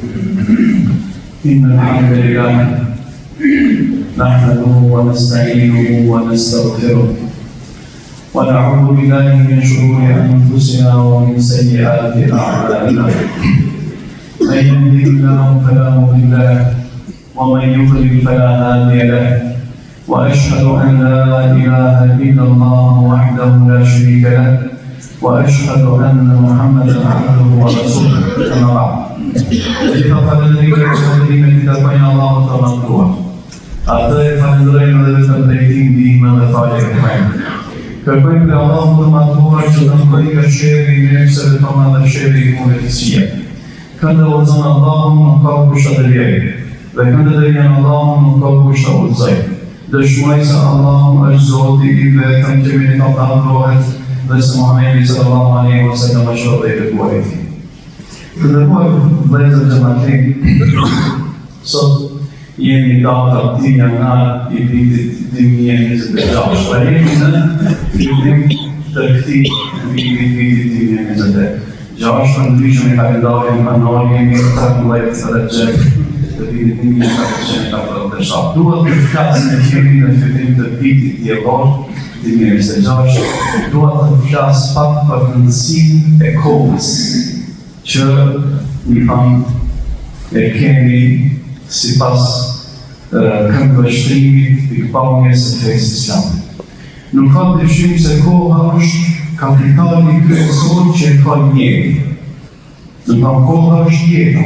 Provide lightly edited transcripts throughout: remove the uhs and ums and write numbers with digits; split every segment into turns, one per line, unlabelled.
إن الحمد لله نحمده ونستعينه ونستغفره ونعوذ بالله من شرور أنفسنا ومن سيئات أعمالنا من يهده الله فلا مضل له ومن يضلل فلا هادي له وأشهد أن لا إله إلا الله وحده لا شريك له وأشهد أن محمدا عبده ورسوله أما بعد فقد الذين اتقوا الله تمكوا أعطي فندرين ذات بيتين ديما وفاجر حين كربين الله تمكوا جدًا كشيء نفسه تمام الشيء مولدسية كان وزن الله مقابل شدريه وكان دريان الله مقابل شدريه دشمايس الله أجزودي وكان جميع تطهرات بس محمد صلى الله عليه وسلم شرطه بقوته. Këndërkuar vëllezër xhamatin, sot jemi data 10 janar I vitit 2026. Pra jemi në fillim të këtij viti 2026. Në ndryshme kalendarin anor jemi 13 Recep të vitit 1447. Duhet të flasim e kemi në fillim të vitit diellor 2026, duhet të flas pak për rëndësinë e kohës që një fanë e kemi sipas këndvështrimit pikpamjes së fesë islame. Nuk ka dyshim se koha është kapitali kryesor që ka njeri. Koha është jeta.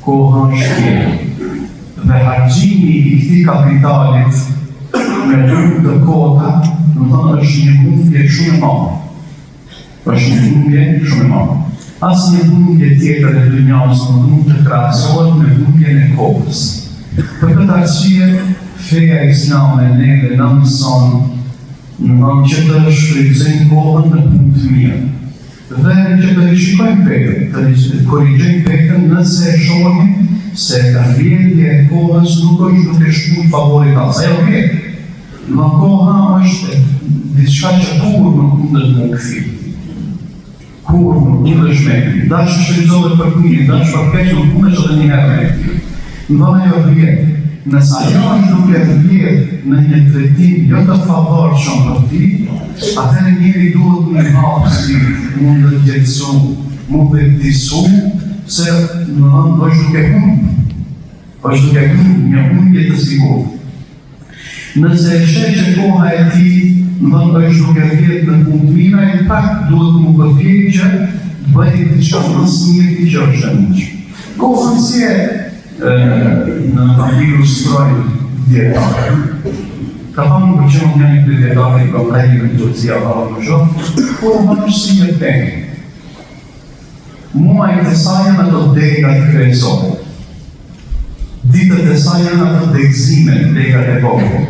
Koha është jeta. Dhe harxhimi I këtij kapitalit me shumë të kota, është një humbje shumë e madhe. Është një humbje shumë e madhe. Asnjë humbje tjetër e dynjas nuk mund të krahasohet me humbjen e kohës. Për këtë arsye, feja islame neve na mëson që të shfrytëzojmë kohën në punë të mirë. Dhe që të rishikojmë veten, të korrigjojmë veten nëse e shohim se rrjedhja e kohës nuk është duke shkuar favorit asaj objekti. Në koha është diçka që kur nuk mundet më këthi. Kur nuk mundesh me këthi. Dash shfrytëzohet për mirë, dash për keq nuk mundesh edhe një herë me këthi. Ndonjë ajo vjet, nëse ajo është duke vjet në një drejtim jo të favorshëm për ti, atëherë njeri duhet me hapësi, mund të gjejsu, mund të disu, se është duke humbë. Është duke humbë një humbje të sigurt. Nëse e sheh që koha e tij është duke vjet në punë të mira, në fakt duhet të më përpiqet që të bëj diçka më së miri që është e mundshme. Koha si e në familjen stroj dietar. Ka thënë për çfarë janë këto dietarë që kanë një tutje apo më shumë, por më është si e thënë. Muajt e saj janë ato degat kryesore. Ditët e saj janë ato degëzime, degat e vogla.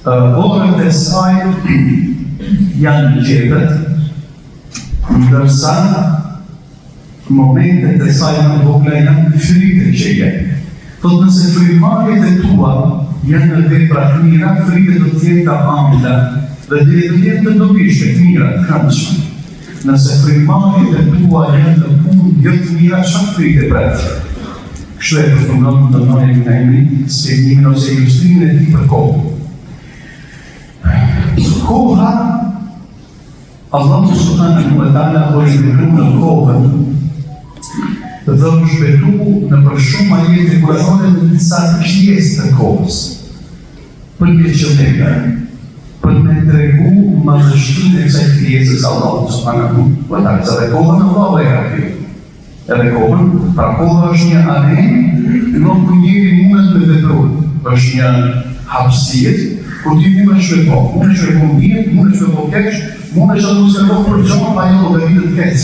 Orët e saj janë gjetët, ndërsa momentet e saj janë vogla janë fritet që jenë. Thotë nëse frymëmarrjet e tua janë në vepra të mira, fritet do të jenë të ëmbëlta dhe do të jenë të dobishme, të mira, të këndshme. Nëse frymëmarrjet e tua janë në punë jo të mira, çfarë fritet për atë? Kështu e përfundon të ndonjë nga emri, shpjegimin ose ilustrimin e tij për kohën. Koha, Allahu subhanahu wa ta'ala është zhvilluar në kohën dhe është shpjeguar në për shumë ajete kuranore në disa pjesë të kohës. Për një qëllim, për me tregu madhështinë e kësaj krijesës Allahu subhanahu wa ta'ala. Dhe kohën Allahu e ka krijuar. Edhe kohën, pra koha është një arenë nuk ku njeri mundet me vepruar. Është një hapësirë kur ti mundesh me po, mundesh me kombinë, mundesh me po keq, mundesh edhe mos e po për çfarë pa jo do të keq.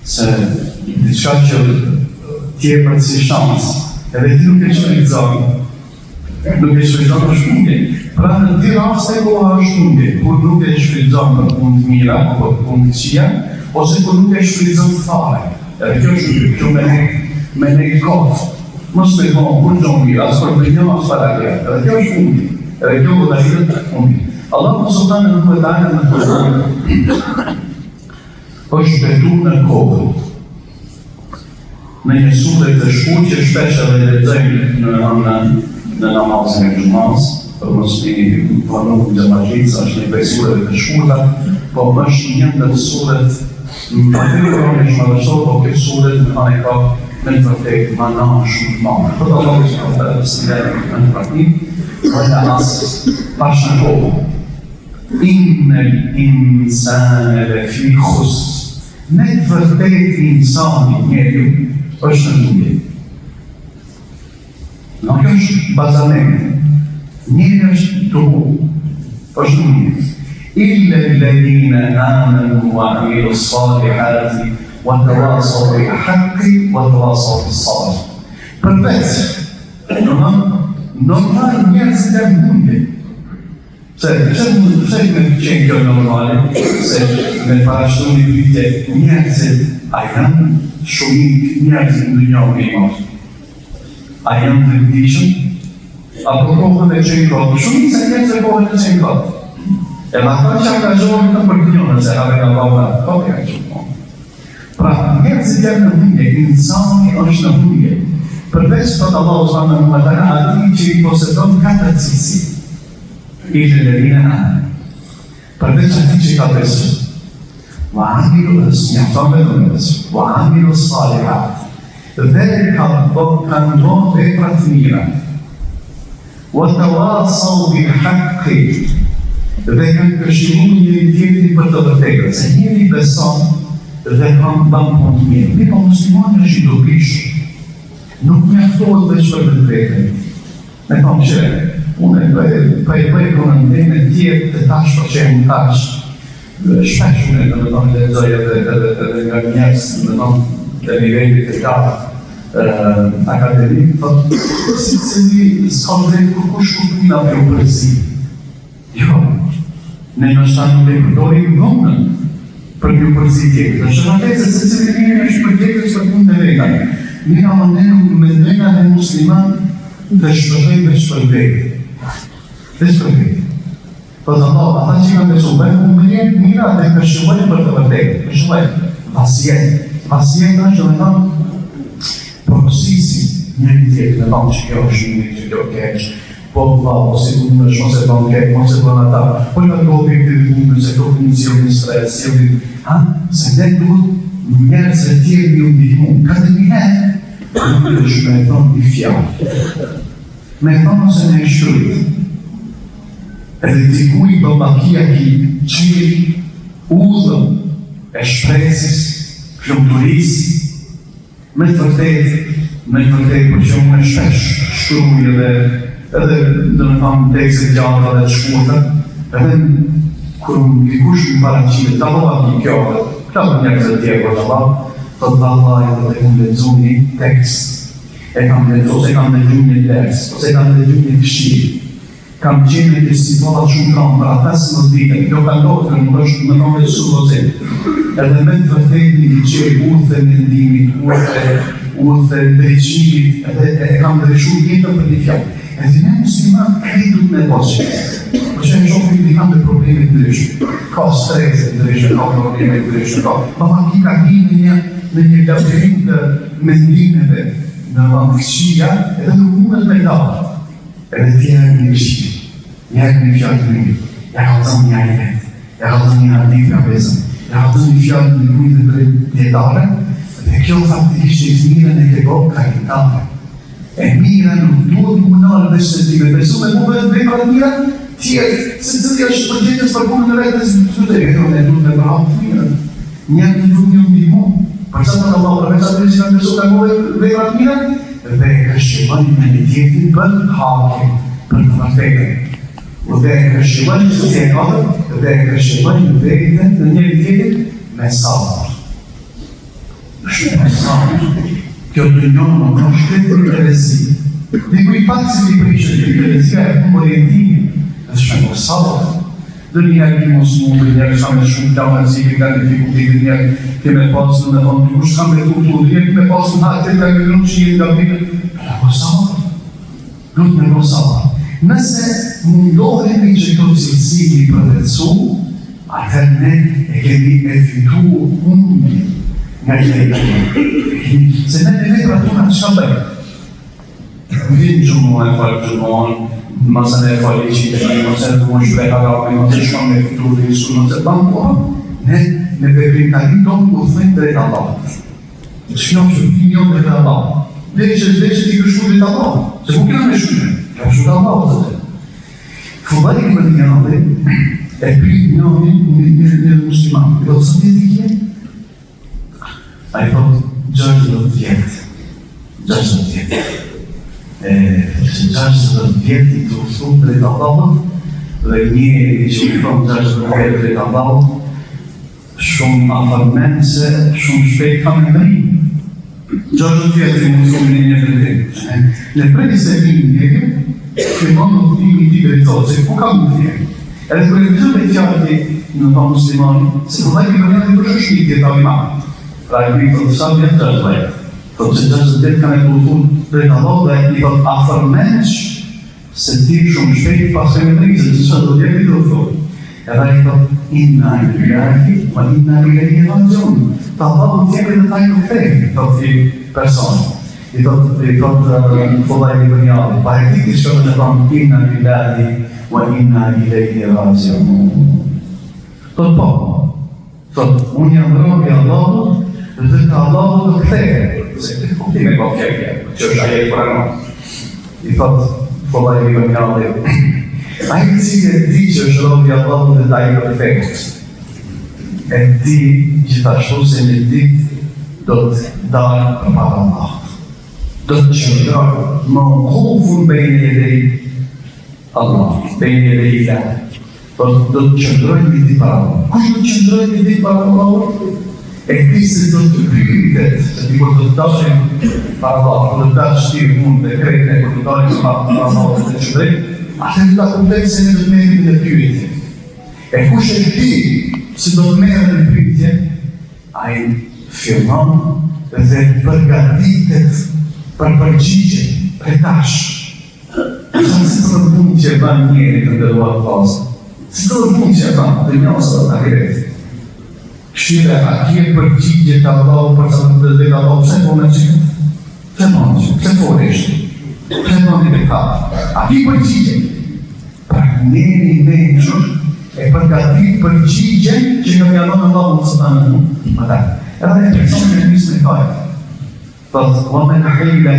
Se diçka që ti e për si shans, edhe ti nuk e shfrytëzon. Nuk e shfrytëzon shumë. Pra në të raste koha është shumë, kur nuk e shfrytëzon për punë të mira apo për punë të këqija, ose kur nuk e shfrytëzon fare. Edhe kjo është kjo me ne kohë. Mos me kohë, kur do mirë, as për një as para tjetër. Edhe kjo është shumë. Edhe kjo do të jetë shumë. Allahu subhanahu wa ta'ala në Kur'an është betuar në kohë. në një sure të shkurtër që shpesh edhe lexojmë në namazin e xumës, për mos i pranojmë xhamazit, është një prej sureve të shkurtra, po është një ndër suret më të rëndësishme shmalështor, po këtë suret më kanë ka në të vërtetë mana shumë të madhe. Për Allah subhanahu wa taala si në praktik, wala asr pashako. Innal insana lafi khusr. Në të vërtetë insani njeriu është në humbje. Nuk është bazament. Njeriu është të humbur. Është në humbje. إلا الذين آمنوا وعملوا الصالحات وتواصوا بالحق وتواصوا بالصبر. Përveç, normal njerëzit e mundin. Se me qenë kjo normale, se me parashtu një pyetje njerëzit, a janë shumit njerëzit në dunjë me imazh? A janë të vdishëm? Apo kohën e qenë kohë? Shumit se njerëzit e kohën e qenë kohë. E ma ta që angazhohen të përgjënën, se have nga baba të kopja e shumë. Pra, njerëzit janë në mundje, insani është në mundje. Përveç të Allah subhanahu wa taala, ati që i posedon 4 cilësi. Illa alladhina amanu. Përveç ati që ka besu. Wa amilu s-salihat. Dhe kanë bërë vepra të mira. Wa tawasaw bil haqqi. Dhe kanë këshilluar njëri tjetrin për të vërtetën, se njëri beson dhe kanë bën punë mirë. Ne po muslimanë është i dobishëm. Nuk mjaftohet veç për vërtetën. Me thonë që unë bëj konëndene tjetë të tash për që e më tash. Shpesh unë në thonë lexoj edhe nga njerëz, në thonë të nivellit të lartë akademik, thotë si s'ka drejt kur kush kuptina për përzi. Jo. Ne në shtanë nuk e përdorim dhomën për një përzi tjetër. Në shënatese se cilë njëri është për tjetër së punë të veta. Mira më ne me ndrena e musliman të shpërhej veç për vetë. Veç për vetë. Për të Allah, ata që kanë besu bëjmë më mënjet mira dhe këshëvojnë për të vërtetë. Këshëvojnë. Vasjet. Vasjet është dhe në përësisi njëri tjetër. Në tamë që kjo është një që kjo keqë. Po vlau, ose unë është mos e bënë kek, mos e bënë ata, po në të objektiv të unë, se këto funksionin stres, se ne duhet njerëz e tjerë një ndihmu, ka të një nuk është me thonë një fjallë. Me thonë ose ne shkryt, edhe t'i kuj bëmbakia ki qiri, udhëm, e shpresis, plumturisë, me të vërtet për që unë e shpesh shkruj edhe dhe në thamë tekse gjata dhe të shkurta, edhe kërë më dikush më paraqime, ta bëva një kjo, këta për njerëz e tjerë për të bëva, të vallaj dhe unë lexoj një tekst, e kam lexuar një ders, ose kam lexuar një këshillë, kam qenë në situata shumë kam për ata së më dite, kjo ka ndodhur më është më nëmë e sullozit, edhe me të vërtet një që urthe në ndimit, urthe drejqimit, edhe e kam drejshu jetën për një fjallë. E të ne musliman kredut me posqës. Për që në shumë të kam dhe problemet të ndryshme. Ka stres të ndryshme, ka problemet të ndryshme, ka ki ka hinë në një labirin të mendimeve në vangësia, edhe nuk mundet me dalë. Edhe tjera një këshqime, njerë një fjallë të një, ja ka të një ajet, ja ka të një ardit nga bezën, ja ka të një fjallë të një kujtë të djetare, dhe kjo faktikisht e të mirën e kego ka i tante. E mira nuk duhet më nalë dhe shtetime, besu me mu vetë vepra të mira, tjetë, se të të është përgjetës për punë në vetës në të të duhet me brahë të mira. Njerë në duhet një ndihmu, për sa të Allah, përveç atë që kanë besu ka mu vepra të mira, dhe këshqivën me një tjetin për hake, për të vërtetën. Dhe këshqivën të tjekatër, dhe këshqivën në vetën në njëri tjetin me sabër. Shumë me sabër. Kjo të njënë nuk është të interesi. Dhe ku i pak si të prishë të interesia e ku orientimi, dhe shumë më sabër. Dhe njerë ki mos mund, njerë shame shumë të amërëzimi, ka në difikultit, njerë keme pasë në thonë, kush kam me të njerë keme pasë në atë të në që jetë nga bime. Pra ko sabër. Lut me ko sabër. Nëse mundohemi që këto cilësi i përvecu, atër ne e kemi e fitu unë nga i vejtë. Se ne më e falë gjumon, mëse ne e falë i qitë, mëse e të më shprej harabi, mëse shkam me fitur dhe Jesu, mëse banë koha, ne me veprim tani tonë ku thënë drejt Allah. Shkjom që opinion drejt Allah. Dhe që ti kështu drejt Allah, se ku kena me shkune, ka shkut Allah të të. Fëllaj i për një nëve, e prit një musliman, i do të sëmë të kje? A i thotë, 60 vjetë. 60 vjetë. Që 60 vjetë i të usumë drejt Allahut, dhe një i që i thonë 60 vjetë drejt Allahut, shumë afarmense, shumë shpejt ka me mëri. 60 vjetë i usumë një vjetë. Në prej se një vjetë, fillon në dhimi ti drejtohet, se ku ka më dhimi. Edhe të përgjën dhe fjallë në ta muslimani, se të dhajnë i përgjën dhe përshështitje ta imam. Pra e këtë të sa vjetë 60 vjetë. Të që 60 vjetë ka me kultur drejt Allah dhe i të afërmensh se ti shumë shpejt pas e me drizë, që 60 vjetë i të thot. Edhe i të inna i lillahi, ma inna i lillahi rajiun. Ta Allah në tjekë dhe tajnë në fejnë, të të personë. I thotë fëllaj i bënjali, pa e tiki shkëmë në thonë, inna lillahi, wa inna ilaihi rajiun. Thotë po, thotë, unë jam robi Allahut, dhe të Allahut të kthejë, se këtë kuptime ka fjekje, që është aje i pranon. I thotë fëllaj i bënjali, a i cilë e di që është robi Allahut dhe të aje të kthejë. E di gjithashtu se në ditë do të dalë për para Allahut. Do të qëndrojë më khufun bejnë e dhej Allah, bejnë e dhej ilah. Do të qëndrojë një ditë para Allah. Kush do të qëndrojë një ditë para Allah? E Kristi do të krytet, se ti kur do të dashim para Allah, do të dash ti mund dhe krejtë e kur do të dalim para Allah dhe të qëndrojë, atë të kuptet se ne do të merim në pyetje. E kush e ti se do të merë në pyetje, a i fillon dhe përgatitet për përgjigje, për tash. Si të në punë që e banë njeri të ndërruar pasë. Si të në punë që e banë, dhe njësë të ahiret. Këshire, a kje përgjigje të Allahu për sa të dhe Allahu, pëse po me qikë? Pëse po me qikë? Pëse po reshtë? Pëse po me pekatë? A kje përgjigje? Pra njeri me qërë e përgatit përgjigje që nga mjallon Allahu në së të në mund. Edhe e personë në njësë në kajtë. Thotë, vëmë në hejle,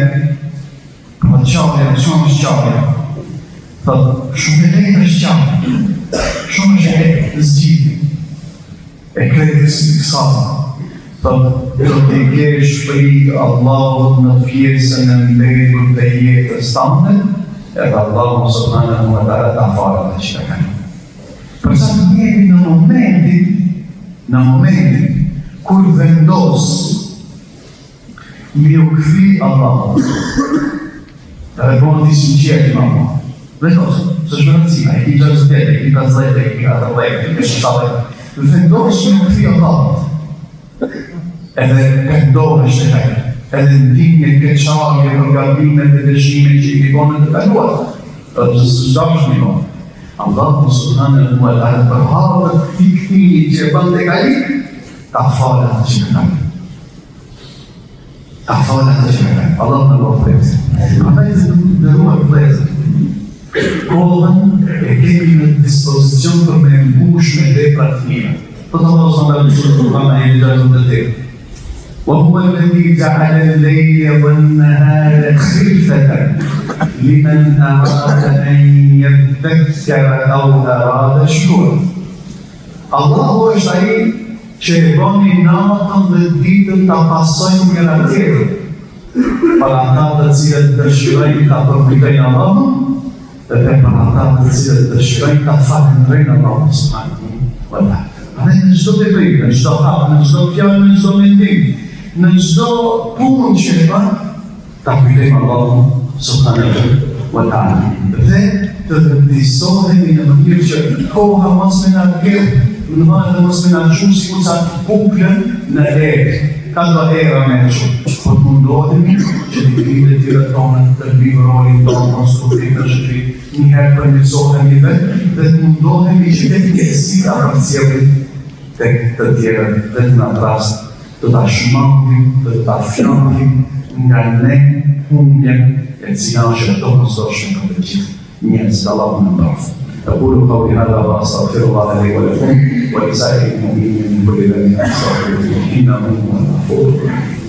për qarje, shumë është qarje. Thotë, shumë e lejtë është qarje, shumë është e lejtë zgjidhë. E krejtë si kësata. Thotë, do t'i kesh frikë Allahut në pjesën e mbetur të jetës tante, edhe Allahu subhanahu wa ta'ala ta fara dhe që të kanë. Përsa të njeri në momentin, kur vendosë mi u këthi Allah, dhe bënë t'i sinqerti ma ma. Vendosë, së shmërëtësina, e ki 60 vjetë, e ki 50, e ki 40, e ki 70. Vendosë mi u këthi Allah. Edhe pëndohë është e hejë, edhe ndinje, keqarje, përgabimet dhe dëshime që i kikonë të kaluat. Dhe së shdash një ma. Allahu subhanahu wa ta'ala përharë t'i këthini që e bënë të kajik, ta falë atë që kënajë. Ta falë atë që kënajë. Allah në lo frezë. Ata i zë në ruar frezë. Kohën e kemi në dispozicion për me mbush me dhe pratimime. Të të Allah së në të të përma e një gjazën të të. وهو الذي جعل الليل والنهار خلفة لمن أراد أن يذكر أو أراد شكورا. الله është ai që e bën natën dhe ditën ta pasojnë njëra tjetrën. Për ata të cilët dëshirojnë ta përkujtojnë Allahun dhe për ata të cilët dëshirojnë ta falënderojnë Allahun subhanahu wa ta'ala. Në çdo veprim, në çdo hap, në çdo fjalë, në çdo mendim, në çdo punë që e bën, ta kujtojmë Allahun subhanahu wa ta'ala. Dhe të vendisohemi në mënyrë që koha mos me na ngel, në mënyrë dhe mos me na gjumë si kur sa puklën në erë. Ka do era me shumë, po të mundohemi që të krimet të tjera tonë, të livrojnë tonë, konstruktiv të shëtëri, njëherë përmjësohemi vetë, dhe të mundohemi që të njësira përcjellit të tjera, dhe të në rast të ta shmandim, të ta fjandim nga ne humbjen e cila është e domosdoshme për të gjithë njerëzit. Allahu na ndoft. أقول قولي هذا وأستغفر الله لي ولكم ولسائر المؤمنين من كل ذنب أستغفره إنه هو الغفور الرحيم.